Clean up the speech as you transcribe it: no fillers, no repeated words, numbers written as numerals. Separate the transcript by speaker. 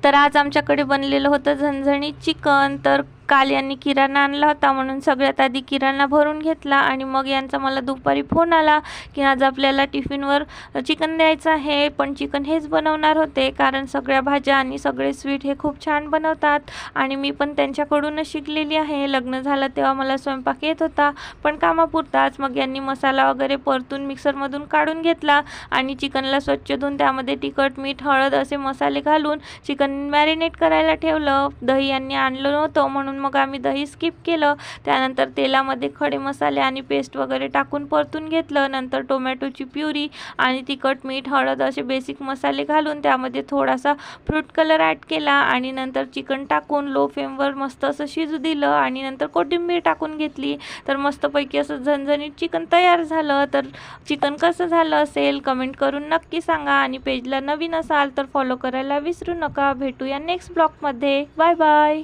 Speaker 1: तर आज आमच्याकडे बनलेलं होतं झणझणीत चिकन। तर काल यांनी किराणा आणला होता म्हणून सगळ्यात आधी किराणा भरून घेतला आणि मग यांचा मला दुपारी फोन आला की आज आपल्याला टिफिनवर चिकन द्यायचं आहे। पण चिकन हेच बनवणार होते कारण सगळ्या भाज्या आणि सगळे स्वीट हे खूप छान बनवतात आणि मी पण त्यांच्याकडूनच शिकलेली आहे। लग्न झालं तेव्हा मला स्वयंपाक येत होता पण कामापुरताच। मग यांनी मसाला वगैरे परतून मिक्सरमधून काढून घेतला आणि चिकनला स्वच्छ धुवून त्यामध्ये तिखट मीठ हळद असे मसाले घालून चिकन मॅरिनेट करायला ठेवलं। दही यांनी आणलं नव्हतं म्हणून मग आम्ही दही स्किप केलं। त्यानंतर तेलामध्ये खडे मसाले आणि पेस्ट वगैरे टाकून परतून घेतलं। नंतर टोमॅटोची प्युरी आणि तिखट मीठ हळद असे बेसिक मसाले घालून त्यामध्ये थोडासा फ्रूट कलर ॲड केला आणि नंतर चिकन टाकून लो फ्लेमवर मस्त असं शिजू दिलं आणि नंतर कोथिंबीर टाकून घेतली। तर मस्तपैकी असं झणझणीत चिकन तयार झालं। तर चिकन कसं झालं असेल कमेंट करून नक्की सांगा आणि पेजला नवीन असाल तर फॉलो करायला विसरू नका। भेटूया नेक्स्ट ब्लॉगमध्ये। Bye bye.